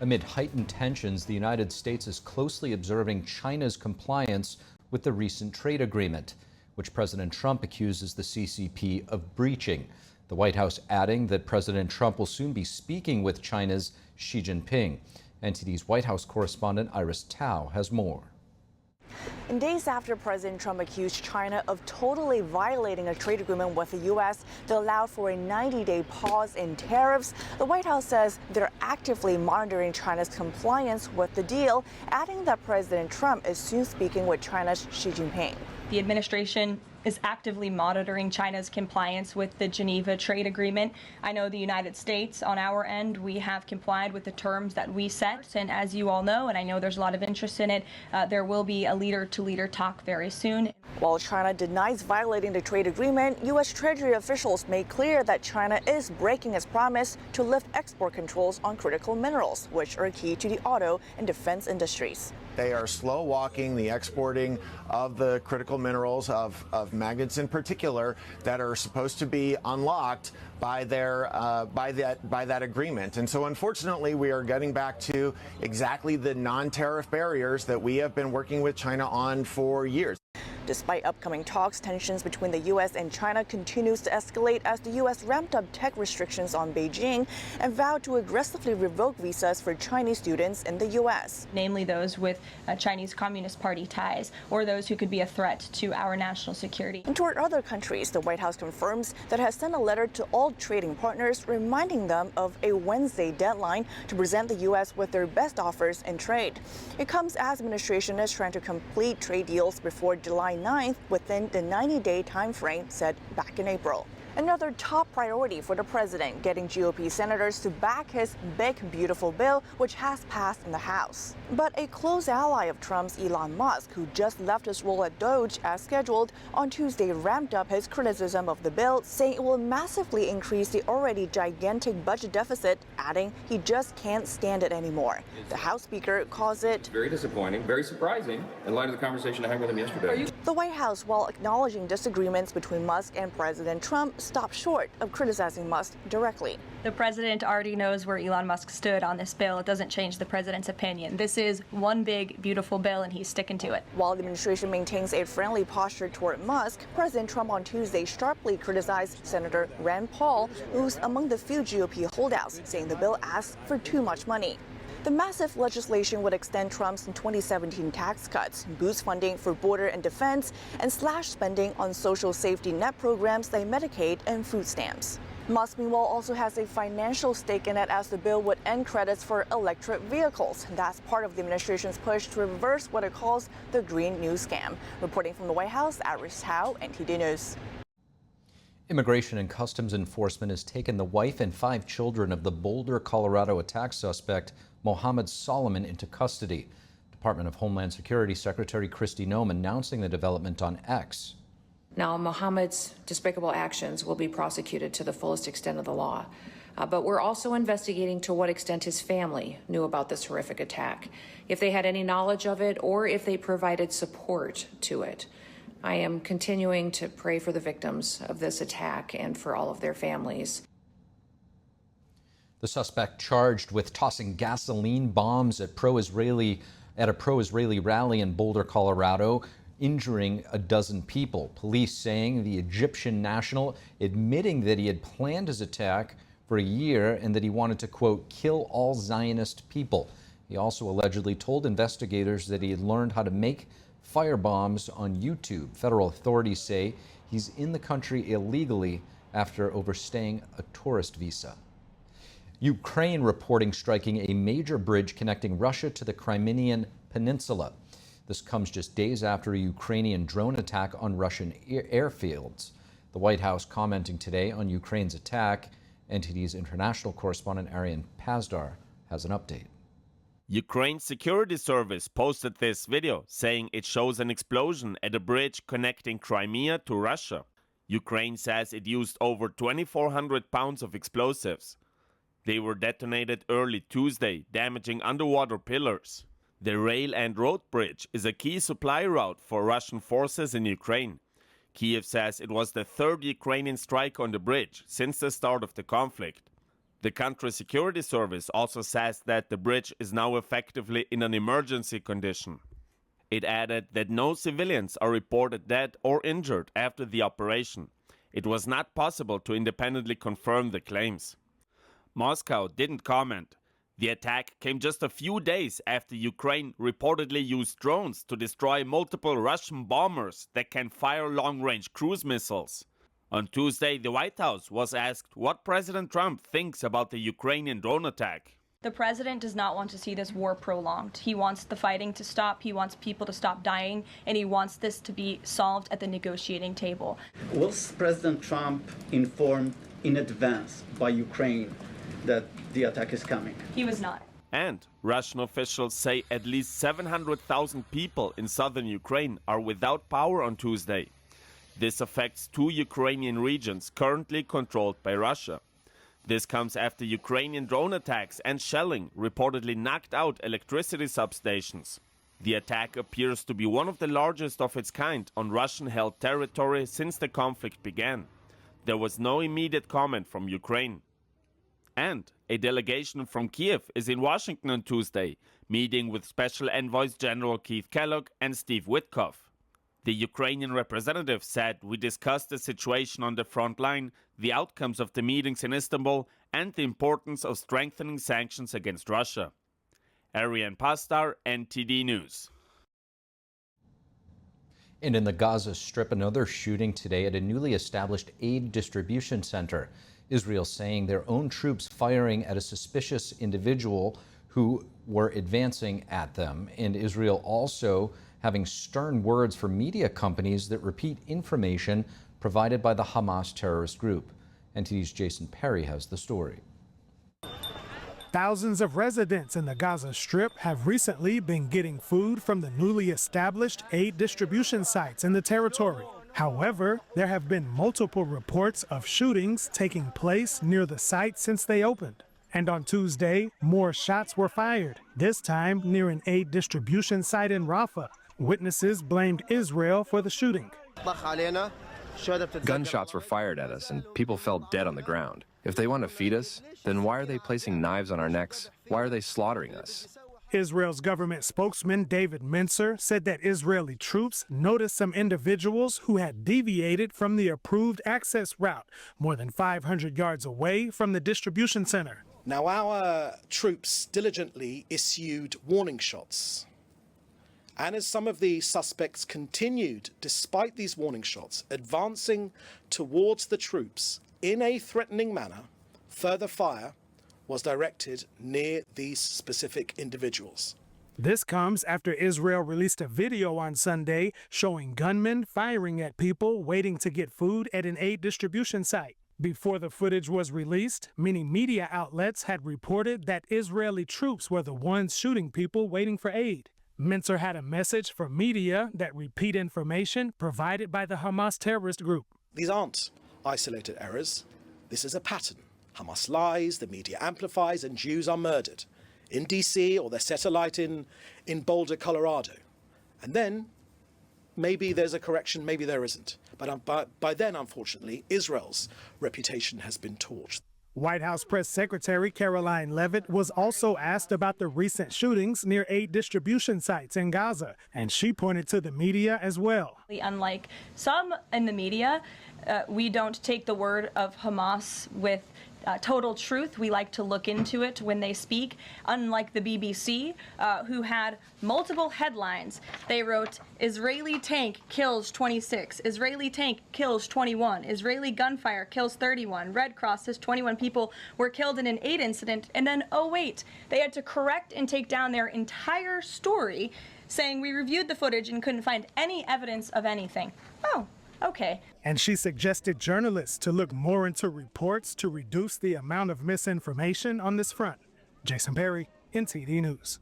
Amid heightened tensions, the United States is closely observing China's compliance with the recent trade agreement, which President Trump accuses the CCP of breaching. The White House adding that President Trump will soon be speaking with China's Xi Jinping. NTD's White House correspondent Iris Tao has more. In days after President Trump accused China of totally violating a trade agreement with the U.S. that allowed for a 90-day pause in tariffs, the White House says they're actively monitoring China's compliance with the deal, adding that President Trump is soon speaking with China's Xi Jinping. The administration is actively monitoring China's compliance with the Geneva trade agreement. I know the United States, on our end, we have complied with the terms that we set. And as you all know, and I know there's a lot of interest in it, there will be a leader-to-leader talk very soon. While China denies violating the trade agreement, U.S. Treasury officials made clear that China is breaking its promise to lift export controls on critical minerals, which are key to the auto and defense industries. They are slow walking the exporting of the critical minerals of magnets in particular that are supposed to be unlocked by that agreement. And so unfortunately, we are getting back to exactly the non-tariff barriers that we have been working with China on for years. Despite upcoming talks, tensions between the U.S. and China continues to escalate as the U.S. ramped up tech restrictions on Beijing and vowed to aggressively revoke visas for Chinese students in the U.S. Namely those with Chinese Communist Party ties or those who could be a threat to our national security. And toward other countries, the White House confirms that it has sent a letter to all trading partners reminding them of a Wednesday deadline to present the U.S. with their best offers in trade. It comes as the administration is trying to complete trade deals before July 9th within the 90-day time frame set back in April. Another top priority for the president, getting GOP senators to back his big, beautiful bill, which has passed in the House. But a close ally of Trump's, Elon Musk, who just left his role at Doge as scheduled, on Tuesday ramped up his criticism of the bill, saying it will massively increase the already gigantic budget deficit, adding he just can't stand it anymore. The House Speaker calls it very disappointing, very surprising in light of the conversation I had with him yesterday. The White House, while acknowledging disagreements between Musk and President Trump, stopped short of criticizing Musk directly. The president already knows where Elon Musk stood on this bill. It doesn't change the president's opinion. This is one big, beautiful bill, and he's sticking to it. While the administration maintains a friendly posture toward Musk, President Trump on Tuesday sharply criticized Senator Rand Paul, who's among the few GOP holdouts, saying the bill asks for too much money. The massive legislation would extend Trump's 2017 tax cuts, boost funding for border and defense, and slash spending on social safety net programs like Medicaid and food stamps. Musk, meanwhile, also has a financial stake in it as the bill would end credits for electric vehicles. That's part of the administration's push to reverse what it calls the Green New Scam. Reporting from the White House, Iris Tao, NTD News. Immigration and Customs Enforcement has taken the wife and 5 children of the Boulder, Colorado attack suspect Mohammed Solomon into custody. Department of Homeland Security Secretary Kristi Noem announcing the development on X. Now, Mohammed's despicable actions will be prosecuted to the fullest extent of the law. But we're also investigating to what extent his family knew about this horrific attack, if they had any knowledge of it, or if they provided support to it. I am continuing to pray for the victims of this attack and for all of their families. The suspect charged with tossing gasoline bombs at a pro-Israeli rally in Boulder, Colorado, injuring a dozen people. Police saying the Egyptian national admitting that he had planned his attack for a year and that he wanted to, quote, kill all Zionist people. He also allegedly told investigators that he had learned how to make firebombs on YouTube. Federal authorities say he's in the country illegally after overstaying a tourist visa. Ukraine reporting striking a major bridge connecting Russia to the Crimean peninsula. This comes just days after a Ukrainian drone attack on Russian airfields. The White House commenting today on Ukraine's attack. NTD's international correspondent Arian Pazdar has an update. Ukraine's security service posted this video saying it shows an explosion at a bridge connecting Crimea to Russia. Ukraine says it used over 2,400 pounds of explosives. They were detonated early Tuesday, damaging underwater pillars. The rail and road bridge is a key supply route for Russian forces in Ukraine. Kiev says it was the third Ukrainian strike on the bridge since the start of the conflict. The country's security service also says that the bridge is now effectively in an emergency condition. It added that no civilians are reported dead or injured after the operation. It was not possible to independently confirm the claims. Moscow didn't comment. The attack came just a few days after Ukraine reportedly used drones to destroy multiple Russian bombers that can fire long-range cruise missiles. On Tuesday, the White House was asked what President Trump thinks about the Ukrainian drone attack. The president does not want to see this war prolonged. He wants the fighting to stop, he wants people to stop dying, and he wants this to be solved at the negotiating table. Was President Trump informed in advance by Ukraine that the attack is coming? He was not. And Russian officials say at least 700,000 people in southern Ukraine are without power on Tuesday. This affects 2 Ukrainian regions currently controlled by Russia. This comes after Ukrainian drone attacks and shelling reportedly knocked out electricity substations. The attack appears to be one of the largest of its kind on Russian-held territory since the conflict began. There was no immediate comment from Ukraine. And a delegation from Kiev is in Washington on Tuesday, meeting with Special Envoys General Keith Kellogg and Steve Witkoff. The Ukrainian representative said, "We discussed the situation on the front line, the outcomes of the meetings in Istanbul, and the importance of strengthening sanctions against Russia." Ariane Pastar, NTD News. And in the Gaza Strip, another shooting today at a newly established aid distribution center. Israel saying their own troops firing at a suspicious individual who were advancing at them. And Israel also having stern words for media companies that repeat information provided by the Hamas terrorist group. NTD's Jason Perry has the story. Thousands of residents in the Gaza Strip have recently been getting food from the newly established aid distribution sites in the territory. However, there have been multiple reports of shootings taking place near the site since they opened. And on Tuesday, more shots were fired, this time near an aid distribution site in Rafah. Witnesses blamed Israel for the shooting. Gunshots were fired at us and people fell dead on the ground. If they want to feed us, then why are they placing knives on our necks? Why are they slaughtering us? Israel's government spokesman David Mincer said that Israeli troops noticed some individuals who had deviated from the approved access route more than 500 yards away from the distribution center. Now, our troops diligently issued warning shots. And as some of the suspects continued, despite these warning shots, advancing towards the troops in a threatening manner, further fire was directed near these specific individuals. This comes after Israel released a video on Sunday showing gunmen firing at people waiting to get food at an aid distribution site. Before the footage was released, many media outlets had reported that Israeli troops were the ones shooting people waiting for aid. Mincer had a message for media that repeat information provided by the Hamas terrorist group. These aren't isolated errors. This is a pattern. Hamas lies, the media amplifies, and Jews are murdered in DC or their satellite in Boulder, Colorado. And then maybe there's a correction, maybe there isn't. But by then, unfortunately, Israel's reputation has been torched. White House Press Secretary Caroline Leavitt was also asked about the recent shootings near aid distribution sites in Gaza, and she pointed to the media as well. Unlike some in the media, we don't take the word of Hamas with total truth. We like to look into it when they speak. Unlike the BBC, who had multiple headlines, they wrote, "Israeli tank kills 26, Israeli tank kills 21, Israeli gunfire kills 31, Red Cross says 21 people were killed in an aid incident," and then, oh wait, they had to correct and take down their entire story, saying we reviewed the footage and couldn't find any evidence of anything. Oh. Okay. And she suggested journalists to look more into reports to reduce the amount of misinformation on this front. Jason Perry, NTD News.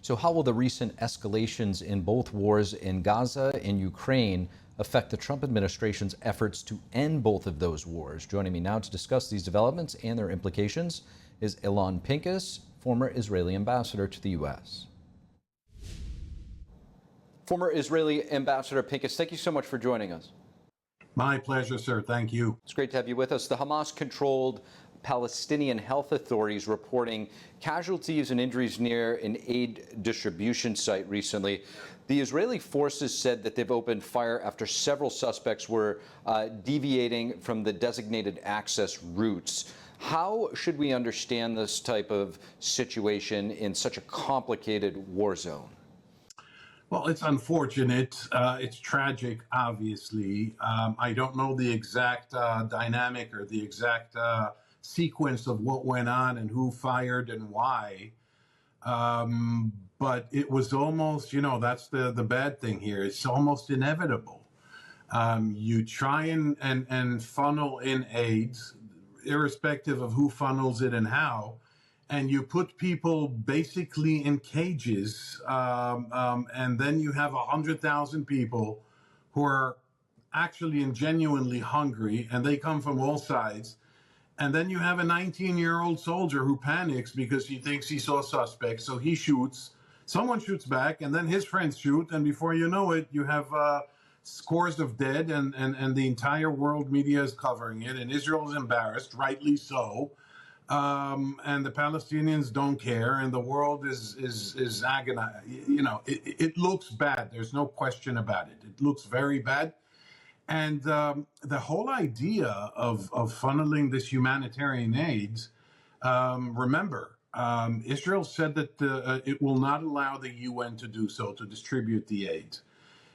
So how will the recent escalations in both wars in Gaza and Ukraine affect the Trump administration's efforts to end both of those wars? Joining me now to discuss these developments and their implications is Alon Pinkas, former Israeli ambassador to the U.S. Former Israeli Ambassador Pinkas, thank you so much for joining us. My pleasure, sir. Thank you. It's great to have you with us. The Hamas-controlled Palestinian health authorities reporting casualties and injuries near an aid distribution site recently. The Israeli forces said that they've opened fire after several suspects were deviating from the designated access routes. How should we understand this type of situation in such a complicated war zone? Well, it's unfortunate. It's tragic, obviously. I don't know the exact dynamic or the exact sequence of what went on and who fired and why. But it was almost, that's the bad thing here. It's almost inevitable. You try and funnel in aids, irrespective of who funnels it and how, and you put people basically in cages, and then you have 100,000 people who are actually and genuinely hungry, and they come from all sides. And then you have a 19-year-old soldier who panics because he thinks he saw suspects, so he shoots. Someone shoots back, and then his friends shoot, and before you know it, you have scores of dead, and the entire world media is covering it, and Israel is embarrassed, rightly so, and the Palestinians don't care, and the world is agonized. It looks bad. There's no question about it. It looks very bad. And the whole idea of funneling this humanitarian aid, remember, Israel said that it will not allow the UN to do so, to distribute the aid.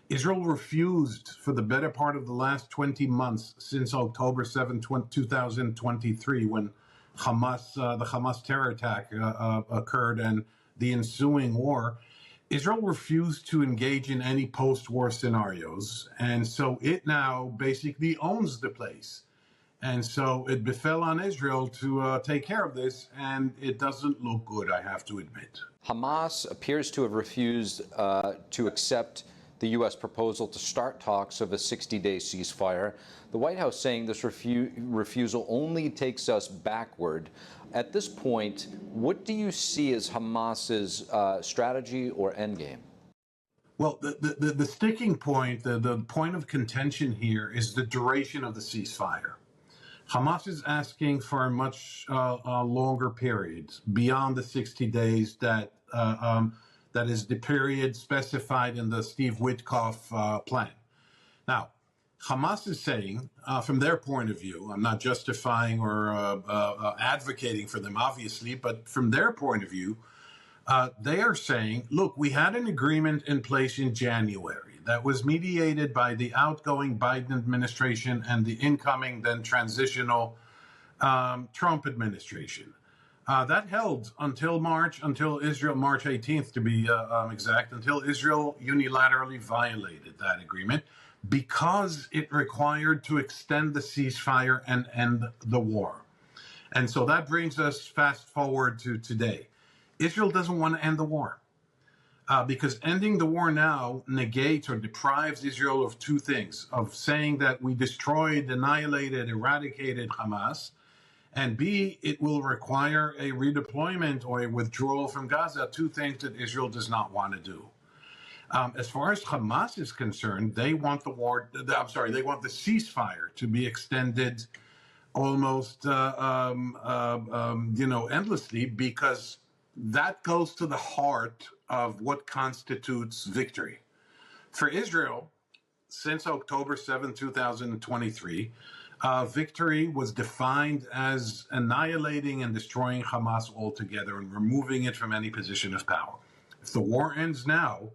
Israel refused for the better part of the last 20 months, since October 7, 2023, when the Hamas terror attack occurred and the ensuing war. Israel refused to engage in any post-war scenarios, and so it now basically owns the place. And so it befell on Israel to take care of this, and it doesn't look good, I have to admit. Hamas appears to have refused to accept the U.S. proposal to start talks of a 60-day ceasefire. The White House saying this refusal only takes us backward. At this point, what do you see as Hamas's strategy or endgame? Well, the sticking point, the point of contention here is the duration of the ceasefire. Hamas is asking for a much longer period beyond the 60 days that is the period specified in the Steve Witkoff plan. Now, Hamas is saying, from their point of view, I'm not justifying or advocating for them, obviously, but from their point of view, they are saying, look, we had an agreement in place in January that was mediated by the outgoing Biden administration and the incoming, then transitional Trump administration. That held until March 18th to be exact, until Israel unilaterally violated that agreement because it required to extend the ceasefire and end the war. And so that brings us fast forward to today. Israel doesn't want to end the war because ending the war now negates or deprives Israel of two things, of saying that we destroyed, annihilated, eradicated Hamas, and B, it will require a redeployment or a withdrawal from Gaza, two things that Israel does not want to do. As far as Hamas is concerned, they want the ceasefire to be extended almost, endlessly, because that goes to the heart of what constitutes victory. For Israel, since October 7, 2023, victory was defined as annihilating and destroying Hamas altogether and removing it from any position of power. If the war ends now,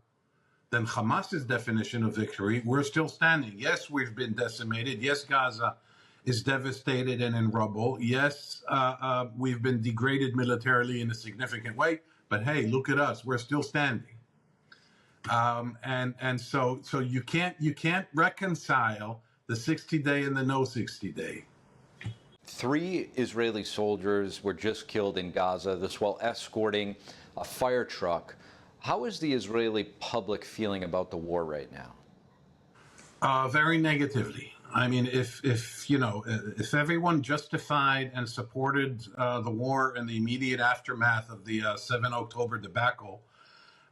then Hamas's definition of victory, we're still standing. Yes, we've been decimated. Yes, Gaza is devastated and in rubble. Yes, we've been degraded militarily in a significant way. But hey, look at us. We're still standing. So you can't reconcile the 60-day and the no 60-day. 3 Israeli soldiers were just killed in Gaza, this while escorting a fire truck. How is the Israeli public feeling about the war right now? Very negatively. I mean, if everyone justified and supported the war and the immediate aftermath of the 7 October debacle,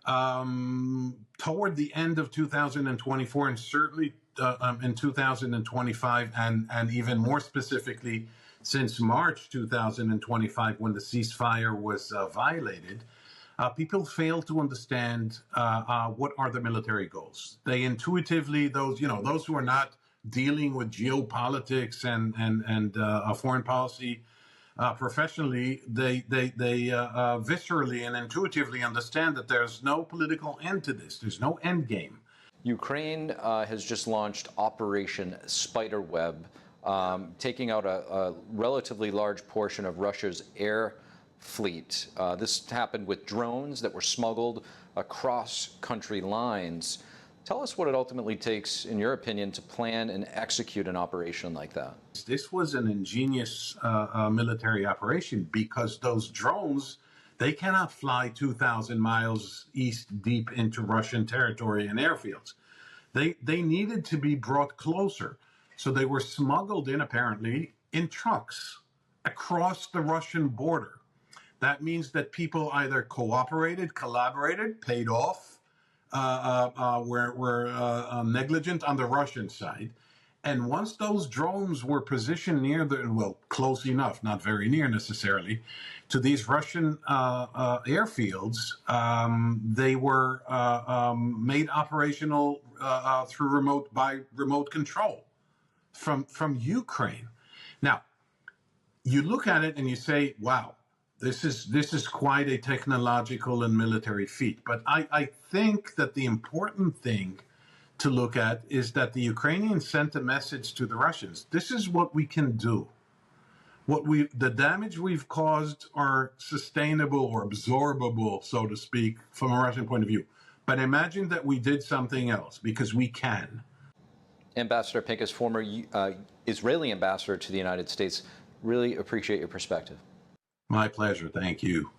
toward the end of 2024 and certainly in 2025, and even more specifically, since March 2025, when the ceasefire was violated, people fail to understand what are the military goals. They intuitively, those who are not dealing with geopolitics and foreign policy professionally, they viscerally and intuitively understand that there's no political end to this. There's no end game. Ukraine has just launched Operation Spiderweb, taking out a relatively large portion of Russia's air fleet. This happened with drones that were smuggled across country lines. Tell us what it ultimately takes, in your opinion, to plan and execute an operation like that. This was an ingenious military operation because those drones, they cannot fly 2,000 miles east deep into Russian territory and airfields. They needed to be brought closer. So they were smuggled in, apparently, in trucks across the Russian border. That means that people either cooperated, collaborated, paid off, were negligent on the Russian side. And once those drones were positioned near close enough, not very near necessarily, to these Russian airfields, they were made operational through remote control from Ukraine. Now, you look at it and you say, wow, this is quite a technological and military feat. But I think that the important thing to look at is that the Ukrainians sent a message to the Russians. This is what we can do. The damage we've caused are sustainable or absorbable, so to speak, from a Russian point of view. But imagine that we did something else, because we can. Ambassador Pinkas, former Israeli ambassador to the United States, really appreciate your perspective. My pleasure. Thank you.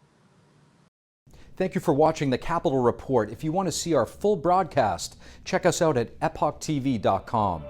Thank you for watching the Capitol Report. If you want to see our full broadcast, check us out at epochtv.com.